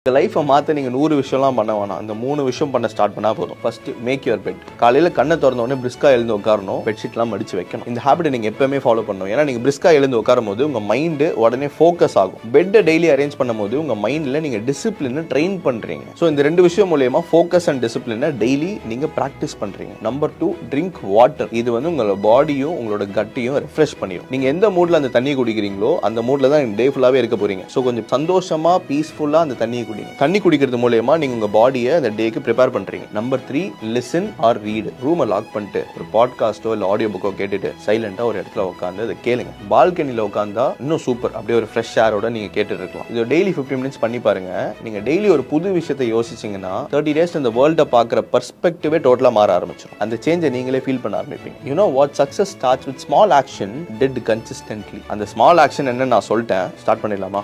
இந்த லைஃப்பை மாற்ற நீங்கள் 100 விஷயம்லாம் பண்ண வேணாம். அந்த 3 விஷயம் பண்ண ஸ்டார்ட் பண்ணால் போதும். First make your bed. காலையில் கண்ணை திறந்த உடனே பிரிஸ்கா எழுந்து உட்காரணும். பெட்ஷீட்லாம் மடிச்சு வைக்கணும். இந்த ஹேபிட்டை நீங்கள் எப்பவுமே ஃபாலோ பண்ணணும். ஏன்னா நீங்கள் பிரிஸ்கா எழுந்து உட்காரும் போது உங்கள் மைண்டு உடனே ஃபோக்கஸ் ஆகும். பெட்டை டெய்லி அரேஞ்ச் பண்ணும்போது உங்கள் மைண்டில் நீங்கள் டிசிப்ளினை ட்ரெயின் பண்ணுறீங்க. ஸோ இந்த 2 விஷயம் மூலயமா ஃபோக்கஸ் அண்ட் டிசிப்ளினை டெய்லி நீங்கள் ப்ராக்டிஸ் பண்ணுறீங்க. Number 2, drink water. இது வந்து உங்களோட பாடியும் உங்களோட கட்டையும் ரெஃப்ரெஷ் பண்ணிடும். நீங்கள் எந்த மூடில் அந்த தண்ணி குடிக்கிறீங்களோ அந்த மூடில் தான் டே ஃபுல்லாகவே இருக்க போறீங்க. ஸோ கொஞ்சம் சந்தோஷமா பீஸ்ஃபுல்லாக அந்த தண்ணியை குடிங்க. தண்ணி குடிக்கிறது மூலமா நீங்க உங்க பாடியை அந்த டேக்கு ப்ரிப்பேர் பண்றீங்க. Number 3, listen or read. ரூமை லாக் பண்ணிட்டு ஒரு பாட்காஸ்டோ இல்ல ஆடியோ புக்கோ கேட்டுட்டு சைலண்டா ஒரு இடத்துல உட்காந்து அதை கேளுங்க. பால்கனில உட்காந்தா இன்னும் சூப்பர். அப்படியே ஒரு ஃப்ரெஷ் ஏரோட நீங்க கேட்டுட்டு இருக்கலாம். இது டெய்லி 15 மினிட்ஸ் பண்ணி பாருங்க. நீங்க டெய்லி ஒரு புது விஷயத்தை யோசிச்சீங்கன்னா 30 டேஸ் இந்த வேர்ல்ட பாக்குற பெர்ஸ்பெக்டிவே டோட்டலா மாற ஆரம்பிச்சிடும். அந்த சேஞ்சை நீங்களே ஃபீல் பண்ண ஆரம்பிப்பீங்க. You know what, success starts with small action did consistently. அந்த ஸ்மால் ஆக்ஷன் என்ன நான் சொல்லிட்டேன். ஸ்டார்ட் பண்ணிடலாமா?